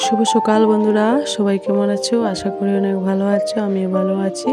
শুভ সকাল বন্ধুরা, সবাই কেমন আছো? আশা করি অনেক ভালো আছো। আমিও ভালো আছি।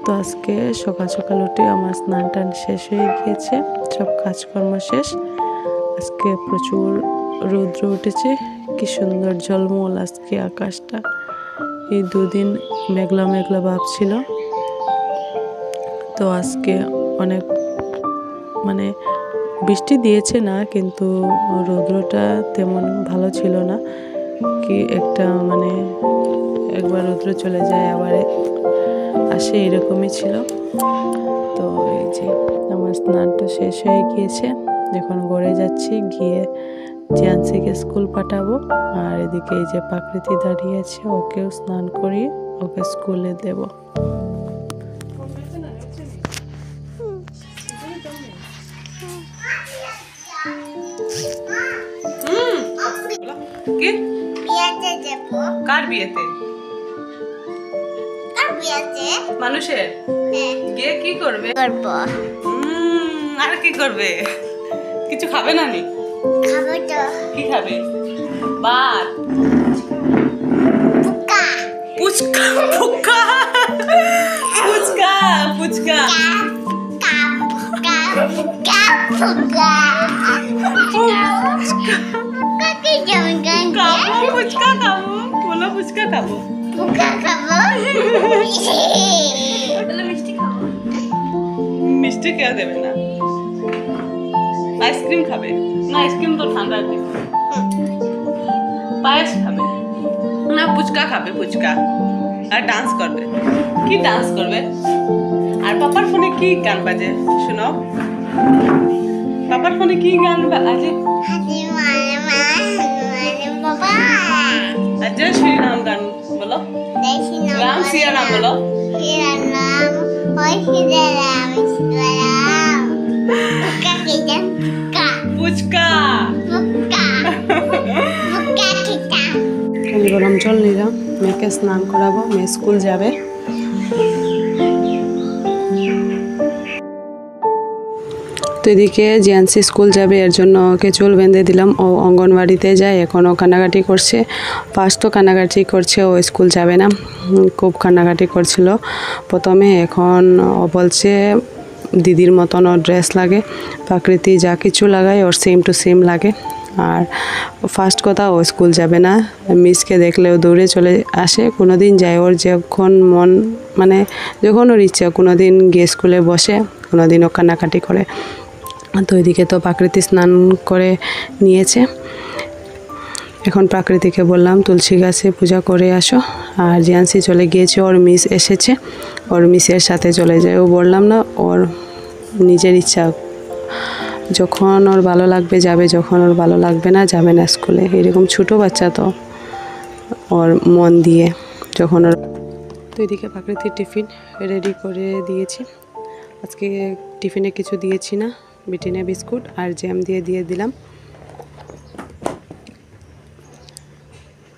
তো আজকে সকাল সকাল উঠে আমার স্নান টান শেষ হয়ে গিয়েছে, সব কাজকর্ম শেষ। আজকে প্রচুর রৌদ্র উঠেছে, কি সুন্দর ঝলমল আজকে আকাশটা। এই দুদিন মেঘলা মেঘলা ভাব ছিল, তো আজকে অনেক বৃষ্টি দিয়েছে না, কিন্তু রৌদ্রটা তেমন ভালো ছিল না। কি একটা একবার রৌদ্র চলে যায় আবার আসে, এরকমই ছিল। তো এই যে আমার স্নানটা শেষ হয়ে গিয়েছে, এখন ঘরে যাচ্ছি, গিয়ে জিয়ানসিকে স্কুল পাঠাবো। আর এদিকে এই যে প্রাকৃতি দাঁড়িয়ে আছে, ওকেও স্নান করিয়ে ওকে স্কুলে দেব। কি বিয়েতে দেব? কার বিয়েতে? কার বিয়েতে? মানুষের। হ্যাঁ। গিয়ে কি করবে? করব। আর কি করবে? কিছু খাবে না নি? খাবো তো। কি খাবে? ভাত। ফুচকা। ফুচকা। ফুচকা। ফুচকা। ফুচকা। ফুচকা খাবো, বলো ফুচকা খাবো। ফুচকা খাবো। মিষ্টি খাবো। মিষ্টি কে দেবে না? আইসক্রিম খাবে না? আইসক্রিম তো ঠান্ডা দিন। পায়েস খাবে না? ফুচকা খাবে, ফুচকা। আর ডান্স করবে। কি ডান্স করবে? আর পাপার ফোনে কি গান বাজে শোনো? পাপার ফোনে কি গান বাজে? जय श्री राम गान बोलो। राम सिया राम बोलो। पुचका। गरम जल निलाम, मेয়েকে স্নান করাবো, মেয়ে স্কুল যাবে। তো এদিকে জিয়ানসি স্কুল যাবে, এর জন্য ওকে চুল বেঁধে দিলাম। ও অঙ্গনবাড়িতে যায়, এখনও কান্নাকাটি করছে। ফার্স্ট তো কান্নাকাটি করছে, ও স্কুল যাবে না, খুব কান্নাকাটি করছিল প্রথমে। এখন ও বলছে দিদির মতন ওর ড্রেস লাগে, প্রাকৃতি যা কিছু লাগায় ওর সেম টু সেম লাগে। আর ফার্স্ট কথা, ও স্কুল যাবে না। মিসকে দেখলেও দৌড়ে চলে আসে, কোনো দিন যায়, ওর যখন মন যখন ওর ইচ্ছা, কোনো দিন গিয়ে স্কুলে বসে, কোনো দিন ও কান্নাকাটি করে। তো ওইদিকে তো প্রাকৃতি স্নান করে নিয়েছে। এখন প্রাকৃতিকে বললাম তুলসী গাছে পূজা করে আসো। আর জিয়ানসি চলে গিয়েছে, ওর মিস এসেছে, ওর মিসের সাথে চলে যায়। ও বললাম না, ওর নিজের ইচ্ছা, যখন ওর ভালো লাগবে যাবে, যখন ওর ভালো লাগবে না যাবে না স্কুলে। এরকম ছোটো বাচ্চা তো, ওর মন দিয়ে যখন ওর। তো এদিকে প্রাকৃতির টিফিন রেডি করে দিয়েছি। আজকে টিফিনে কিছু দিয়েছি না, ব্রিটানিয়া বিস্কুট আর জ্যাম দিয়ে দিলাম।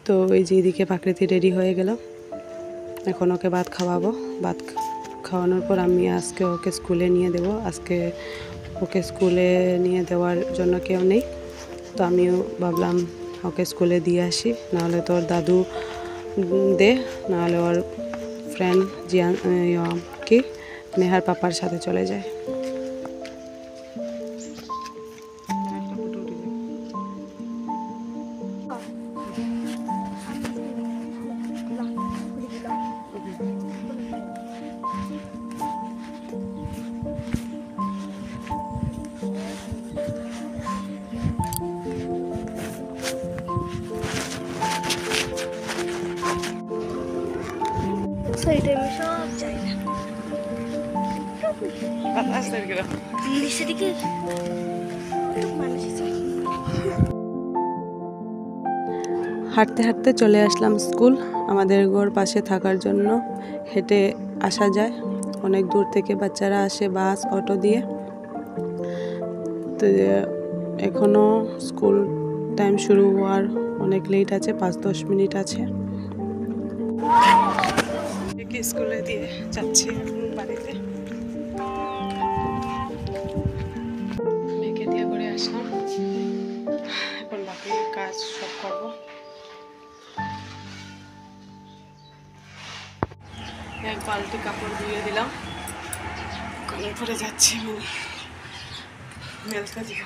তো এই যে এদিকে প্রাকৃতি রেডি হয়ে গেল, এখন ওকে ভাত খাওয়াবো। ভাত খাওয়ানোর পর আমি আজকে ওকে স্কুলে নিয়ে দেব। আজকে ওকে স্কুলে নিয়ে দেওয়ার জন্য কেউ নেই, তো আমিও ভাবলাম ওকে স্কুলে দিয়ে আসি, নাহলে তো ওর দাদু দে, নাহলে ওর ফ্রেন্ড জিয়ান কি নেহার পাপার সাথে চলে যায়। হাঁটতে হাঁটতে চলে আসলাম স্কুল। আমাদের ঘর পাশে থাকার জন্য হেঁটে আসা যায়, অনেক দূর থেকে বাচ্চারা আসে বাস অটো দিয়ে। তো এখনও স্কুল টাইম শুরু হওয়ার অনেক লেট আছে, 5-10 মিনিট আছে। স্কুলে দিয়ে যাচ্ছি বাড়িতে। মেয়েকে দিয়ে করে আসলাম, এখন বাকি কাজ সব করবো। এক বালতি কাপড় ধুয়ে দিলাম, এরপরে যাচ্ছি মেলতে দিব।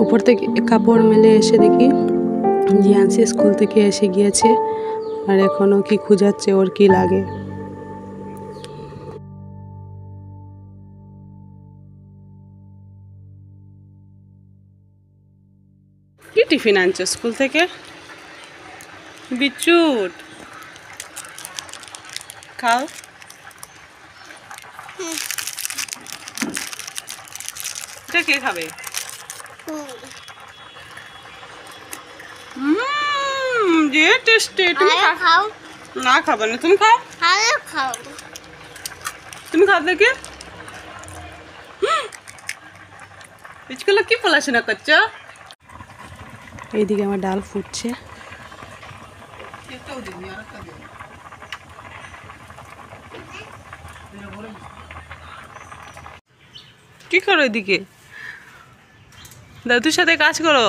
উপর থেকে কাপড় মেলে এসে দেখি জিয়ান্সি স্কুল থেকে এসে গিয়েছে, আর এখনও কি খুঁজাচ্ছে, ওর কি লাগে। কি টিফিন আনছো স্কুল থেকে? বিচুট খাও। এটা কে খাবে? যে টেস্টি। তুমি খাও না? খাবে না? তুমি খাও। খাও তুমি খাও দেখে। স্কুলে কি পড়াশোনা করছো? এইদিকে আমার ডাল ফুটছে। কি করো এদিকে? দাদুর সাথে কাজ করো।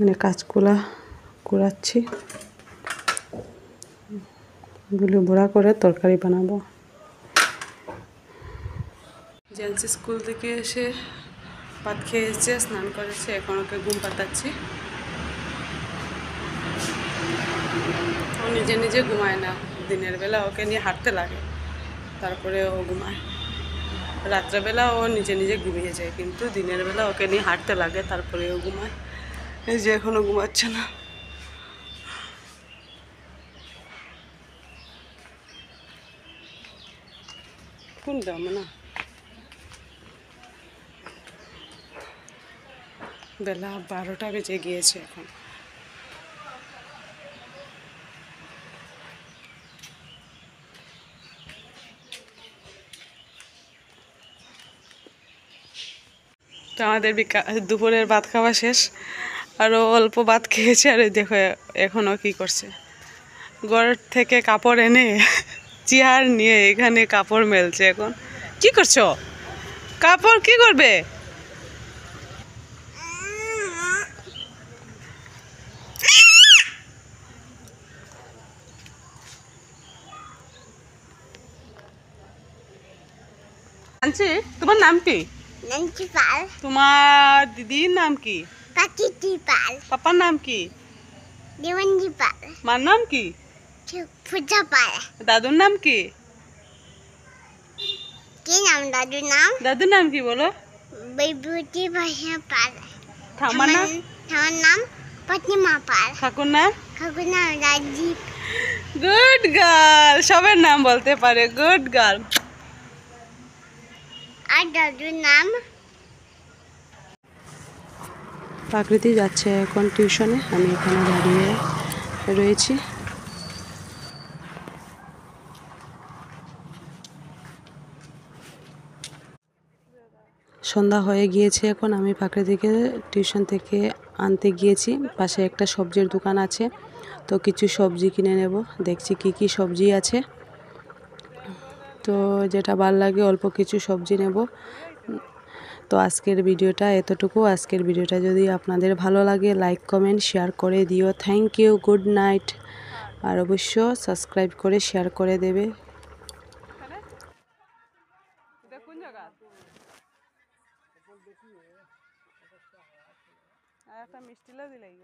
মানে কাঁচকলা কুড়াচ্ছি, এগুলো বড়া করে তরকারি বানাবো। জেন্টস স্কুল থেকে এসে ভাত খেয়েছে, স্নান করেছে, এখন ওকে ঘুম পাতাচ্ছি। ও নিজে নিজে ঘুমায় না, দিনের বেলা ওকে নিয়ে হাঁটতে লাগে, তারপরে ও ঘুমায়। রাত্রেবেলা ও নিজে নিজে ঘুমিয়ে যায়, কিন্তু দিনের বেলা ওকে নিয়ে হাঁটতে লাগে, তারপরে ও ঘুমায়। এই যে এখনো ঘুমাচ্ছে না। কোন দাম না, বেলা 12টা বেজে গিয়েছে এখন। তো আমাদের দুপুরের ভাত খাওয়া শেষ, আরও অল্প ভাত খেয়েছে। আর দেখো এখনও কি করছে, ঘর থেকে কাপড় এনে চেয়ার নিয়ে এখানে কাপড় মেলছে। এখন কি করছো? কাপড় কি করবে? আনছি। তোমার নাম কি? नंची पाल তোমার দিদির নাম কি? पाकिटी पाल পাপার নাম কি? देवनजी पाल মার নাম কি? पूजा पाल দাদুর নাম কি? के नाम दादू नाम দাদুর नाम কি বলো? विभूति भाषा पाल ঠাম্মার নাম? थामन नाम पत्नीमा पाल ঠাকুর নাম? खगु नाम राजीव গুড গার্ল, সবার নাম বলতে পারে। Good girl. और दादू नाम প্রাকৃতি যাচ্ছে এখন টিউশনে, আমি এখানে দাঁড়িয়ে রয়েছি। সন্ধ্যা হয়ে গিয়েছে, এখন আমি প্রাকৃতিকে টিউশন থেকে আনতে গিয়েছি। পাশে একটা সবজির দোকান আছে, তো কিছু সবজি কিনে নেব। দেখছি কি কি সবজি আছে, তো যেটা ভাল লাগে অল্প কিছু সবজি নেব। তো আজকের ভিডিওটা এতটুকু। আজকের ভিডিওটা যদি আপনাদের ভালো লাগে লাইক কমেন্ট শেয়ার করে দিও। Thank you, good night. আর অবশ্য সাবস্ক্রাইব করে শেয়ার করে দেবে। একটা মিষ্টি দিলাই